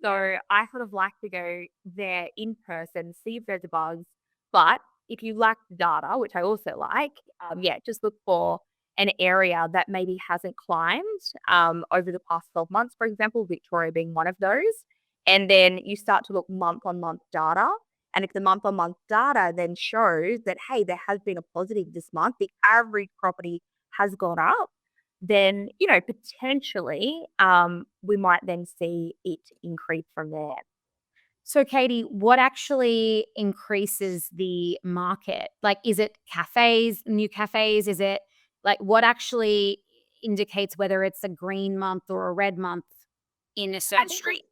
So I sort of like to go there in person, see if there's a buzz. But if you lack data, which I also like, yeah, just look for an area that maybe hasn't climbed over the past 12 months, for example, Victoria being one of those. And then you start to look month on month data. And if the month on month data then shows that, hey, there has been a positive this month, the average property has gone up, then, potentially, we might then see it increase from there. So, Katie, what actually increases the market? Like, is it cafes, new cafes? Is it like what actually indicates whether it's a green month or a red month in a I certain think street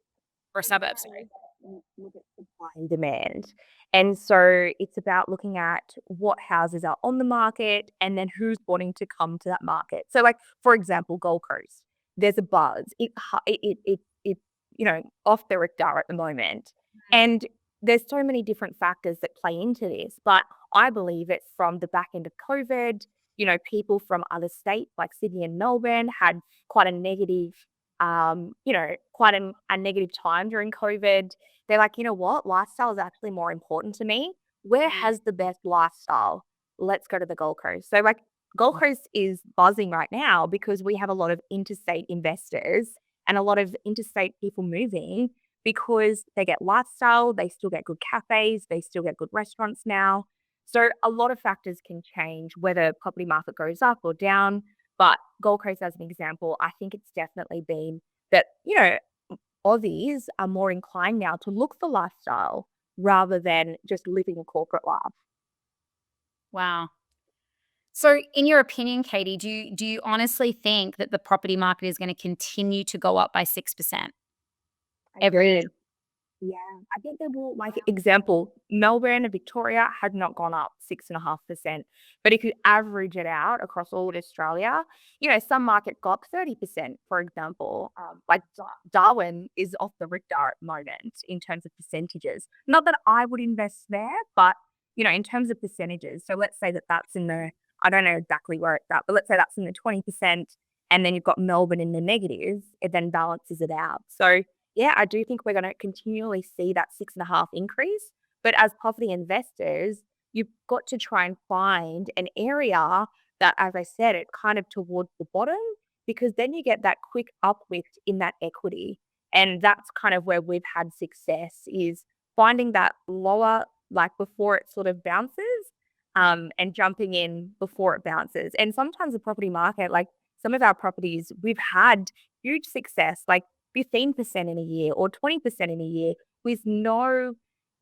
or the suburb? way Sorry. that you look at supply and demand. And so it's about looking at what houses are on the market and then who's wanting to come to that market. So, like, for example, Gold Coast, there's a buzz. It's off the radar at the moment. And there's so many different factors that play into this. But I believe it's from the back end of COVID. People from other states like Sydney and Melbourne had quite a negative quite a negative time during COVID. They're like, you know what? Lifestyle is actually more important to me. Where has the best lifestyle? Let's go to the Gold Coast. So, like, Gold Coast is buzzing right now because we have a lot of interstate investors and a lot of interstate people moving because they get lifestyle, they still get good cafes, they still get good restaurants now. So, a lot of factors can change whether property market goes up or down. But Gold Coast, as an example, I think it's definitely been that, Aussies are more inclined now to look for lifestyle rather than just living a corporate life. Wow. So, in your opinion, Katie, do you honestly think that the property market is going to continue to go up by 6% every year? Agreed. Yeah, I think they will, like, example, Melbourne and Victoria had not gone up 6.5%. But if you average it out across all of Australia, some market got up 30%, for example. Like Darwin is off the radar at the moment in terms of percentages. Not that I would invest there, but, in terms of percentages. So let's say that that's in the, I don't know exactly where it's at, but let's say that's in the 20%. And then you've got Melbourne in the negatives, it then balances it out. So yeah, I do think we're going to continually see that 6.5 increase. But as property investors, you've got to try and find an area that, as I said, it kind of towards the bottom, because then you get that quick uplift in that equity. And that's kind of where we've had success is finding that lower, like before it sort of bounces, and jumping in before it bounces. And sometimes the property market, like some of our properties, we've had huge success, like 15% in a year or 20% in a year with no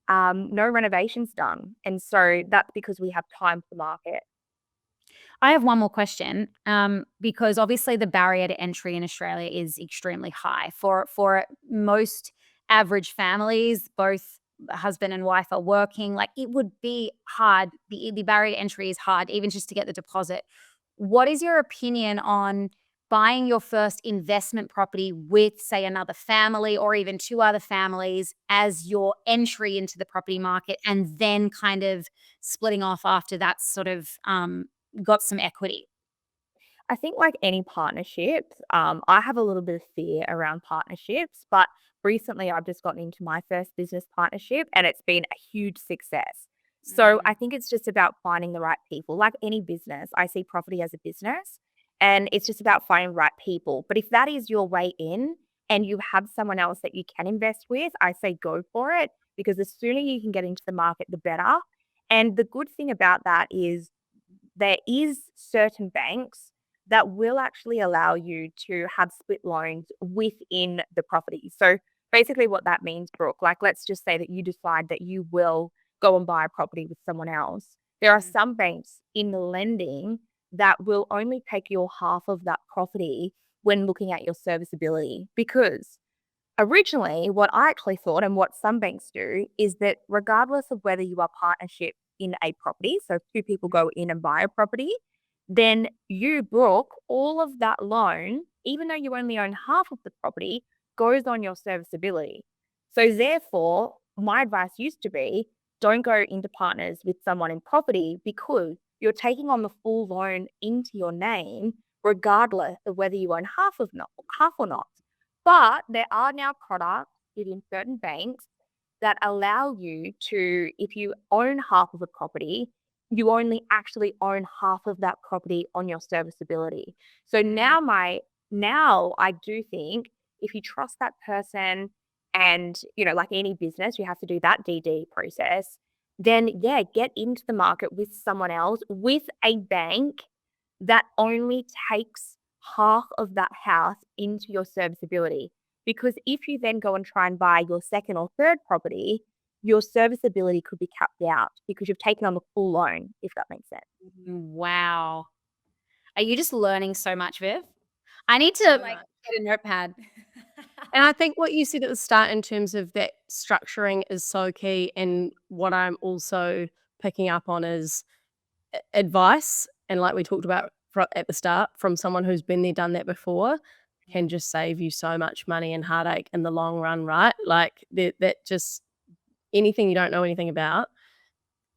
renovations done. And so that's because we have time for the market. I have one more question, because obviously the barrier to entry in Australia is extremely high for most average families. Both husband and wife are working. Like it would be hard. The barrier to entry is hard, even just to get the deposit. What is your opinion on buying your first investment property with, say, another family or even two other families as your entry into the property market, and then kind of splitting off after that's sort of got some equity? I think like any partnerships, I have a little bit of fear around partnerships, but recently I've just gotten into my first business partnership and it's been a huge success. So Mm. I think it's just about finding the right people. Like any business, I see property as a business. And it's just about finding the right people. But if that is your way in and you have someone else that you can invest with, I say go for it, because the sooner you can get into the market, the better. And the good thing about that is there is certain banks that will actually allow you to have split loans within the property. So basically what that means, Brooke, like let's just say that you decide that you will go and buy a property with someone else. There are some banks in lending that will only take your half of that property when looking at your serviceability, because originally, what I actually thought and what some banks do is that regardless of whether you are partnership in a property, so if two people go in and buy a property, then you, Brooke, all of that loan, even though you only own half of the property, goes on your serviceability. So therefore, my advice used to be don't go into partners with someone in property, because you're taking on the full loan into your name, regardless of whether you own half or not. But there are now products within certain banks that allow you to, if you own half of a property, you only actually own half of that property on your serviceability. So now I do think if you trust that person, and like any business, you have to do that DD process, then yeah, get into the market with someone else, with a bank that only takes half of that house into your serviceability. Because if you then go and try and buy your second or third property, your serviceability could be capped out because you've taken on the full loan, if that makes sense. Wow. Are you just learning so much, Viv? I need to So like much. get a notepad. And I think what you said at the start in terms of that structuring is so key. And what I'm also picking up on is advice. And like we talked about at the start, from someone who's been there, done that before, can just save you so much money and heartache in the long run, right? Like that just anything you don't know anything about,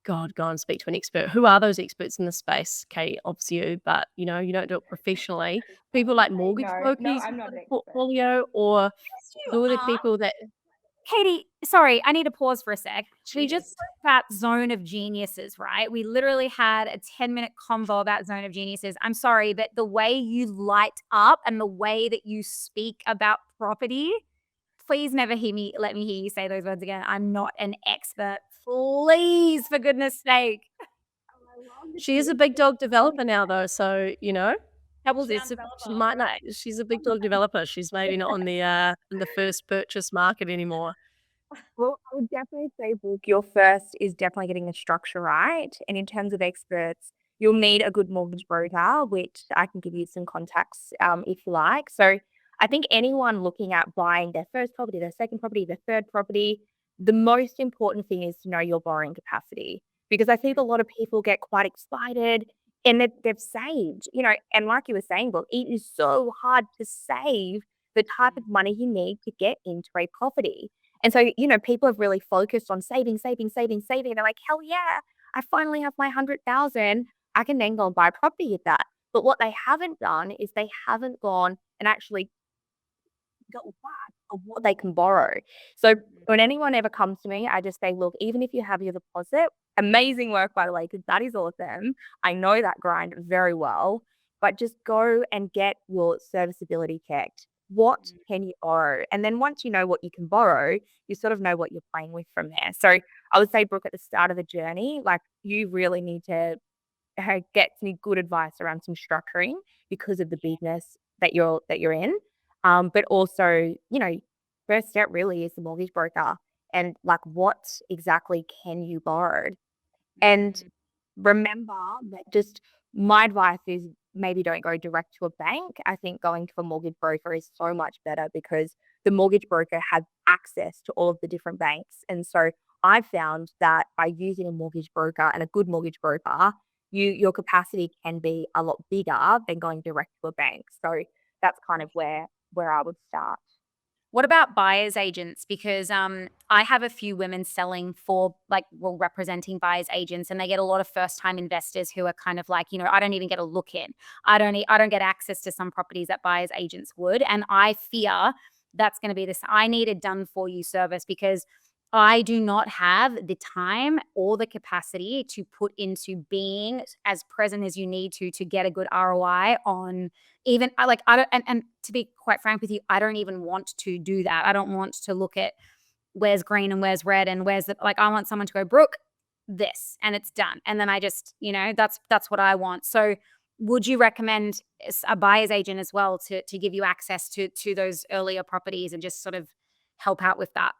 God, go and speak to an expert. Who are those experts in the space? Kate, obviously you, but you don't do it professionally. People like mortgage brokers I'm who've not got an a expert. portfolio, or You who are the are. people that Katie, sorry, I need to pause for a sec. We just Cheers. spoke about Zone of Geniuses, right? We literally had a 10-minute convo about Zone of Geniuses. I'm sorry, but the way you light up and the way that you speak about property, please never let me hear you say those words again. I'm not an expert. Please, for goodness sake. She is a big dog developer now, though, so Double she's down a, she developer. might not. She's a big dog developer. She's maybe not on the in the first purchase market anymore. Well, I would definitely say, Brooke, your first is definitely getting the structure right. And in terms of experts, you'll need a good mortgage broker, which I can give you some contacts if you like. So I think anyone looking at buying their first property, their second property, their third property, the most important thing is to know your borrowing capacity. Because I think a lot of people get quite excited and they've saved, and like you were saying, Brooke, it is so hard to save the type of money you need to get into a property. And so, people have really focused on saving, saving, saving, saving. They're like, hell yeah, I finally have my 100,000. I can then go and buy a property with that. But what they haven't done is they haven't gone and actually got whack of what they can borrow. So when anyone ever comes to me, I just say, look, even if you have your deposit, amazing work, by the way, because that is awesome. I know that grind very well, but just go and get your serviceability checked. What can you borrow? And then once you know what you can borrow, you sort of know what you're playing with from there. So I would say, Brooke, at the start of the journey, like you really need to get some good advice around some structuring because of the business that you're in. But also, first step really is the mortgage broker, and like what exactly can you borrow? And remember that just my advice is maybe don't go direct to a bank. I think going to a mortgage broker is so much better because the mortgage broker has access to all of the different banks. And so I've found that by using a mortgage broker and a good mortgage broker, your capacity can be a lot bigger than going direct to a bank. So that's kind of where I would start. What about buyer's agents? Because I have a few women selling for representing buyer's agents, and they get a lot of first time investors who are kind of like, I don't even get a look in. I don't get access to some properties that buyer's agents would, and I fear that's going to be this. I need a done for you service because I do not have the time or the capacity to put into being as present as you need to get a good ROI on even I don't and to be quite frank with you, I don't even want to do that. I don't want to look at where's green and where's red and where's the I want someone to go, Brooke, this, and it's done. And then I just, that's what I want. So would you recommend a buyer's agent as well to give you access to those earlier properties and just sort of help out with that?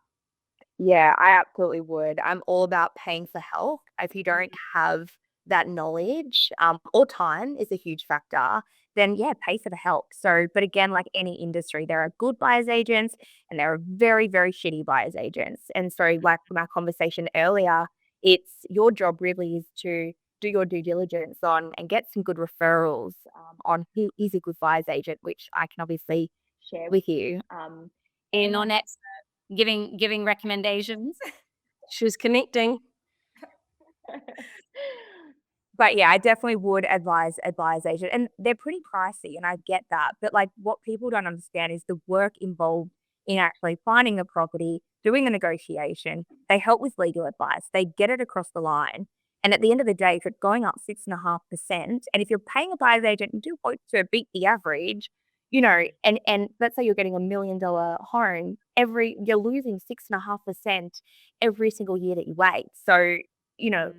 Yeah, I absolutely would. I'm all about paying for help. If you don't have that knowledge, or time is a huge factor, then yeah, pay for the help. So, but again, like any industry, there are good buyer's agents and there are very, very shitty buyer's agents. And so, like from our conversation earlier, it's your job really is to do your due diligence on and get some good referrals on who is a good buyer's agent, which I can obviously share with you. In on it, giving recommendations. She was connecting. But yeah, I definitely would advise a buyer's agent, and they're pretty pricey, and I get that. But like, what people don't understand is the work involved in actually finding a property, doing a negotiation. They help with legal advice. They get it across the line. And at the end of the day, if it's going up 6.5%, and if you're paying a buyer's agent, you do hope to beat the average, and let's say you're getting $1 million home, you're losing 6.5% every single year that you wait. So, you know,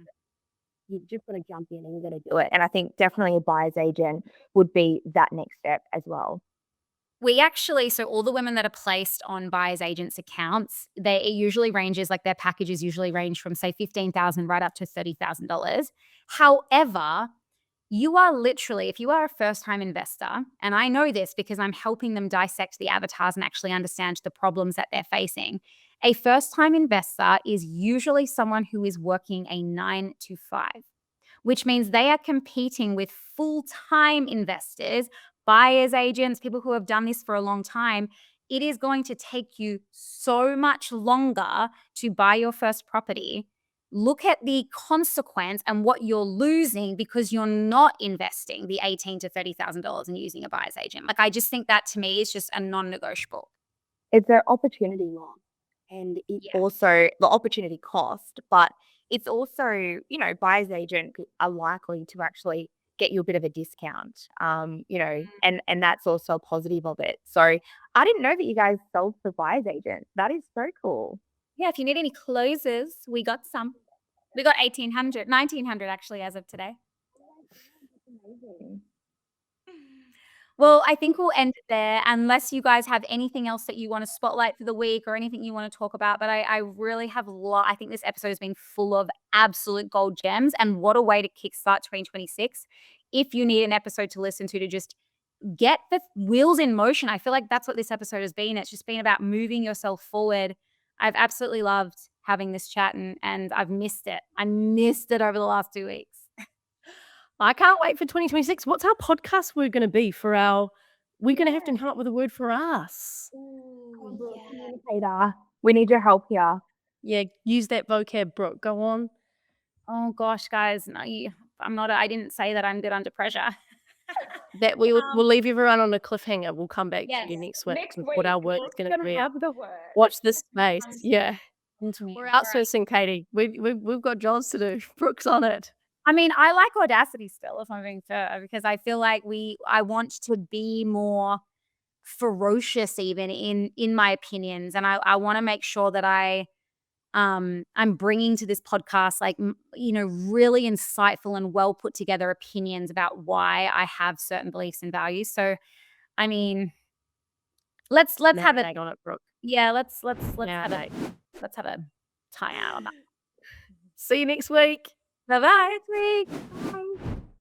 you've just got to jump in and you're going to do it. And I think definitely a buyer's agent would be that next step as well. We actually, so all the women that are placed on buyer's agents accounts, it usually ranges, like their packages usually range from say $15,000 right up to $30,000. However, you are literally, if you are a first time investor, and I know this because I'm helping them dissect the avatars and actually understand the problems that they're facing. A first time investor is usually someone who is working a 9 to 5, which means they are competing with full time investors, buyer's agents, people who have done this for a long time. It is going to take you so much longer to buy your first property. Look at the consequence and what you're losing because you're not investing the $18,000 to $30,000 and using a buyer's agent. Like, I just think that to me is just a non-negotiable. It's an opportunity loss, and it's Yeah. also the opportunity cost, but it's also, buyer's agent are likely to actually get you a bit of a discount, and that's also a positive of it. So I didn't know that you guys sold for buyer's agents. That is so cool. Yeah, if you need any closes, we got some. We got 1,900 actually as of today. Amazing. Well, I think we'll end it there unless you guys have anything else that you want to spotlight for the week or anything you want to talk about. But I really have I think this episode has been full of absolute gold gems, and what a way to kickstart 2026. If you need an episode to listen to just get the wheels in motion, I feel like that's what this episode has been. It's just been about moving yourself forward. I've absolutely loved having this chat, and I've missed it. I missed it over the last 2 weeks. I can't wait for 2026. What's our podcast word going to be for we're going to have to come up with a word for us. Communicator. We need your help here. Yeah, use that vocab, Brooke. Go on. Oh gosh, guys, no, I didn't say that I'm good under pressure. That we'll leave everyone on a cliffhanger. We'll come back Yes. to you next week Next with week, what our word is Brooke's going to gonna be. have the word. Watch this space. Yeah. Into me. We're All right. outsourcing, Katie. We've got jobs to do. Brooke's on it. I mean, I like Audacity still, if I'm being fair, because I feel like I want to be more ferocious even in my opinions, and I want to make sure that I'm bringing to this podcast really insightful and well put together opinions about why I have certain beliefs and values. So, I mean, let's have it. On it, Brooke. Yeah, let's Now, have it. Let's have a tie out on that. See you next week. Bye bye. Next week. Bye.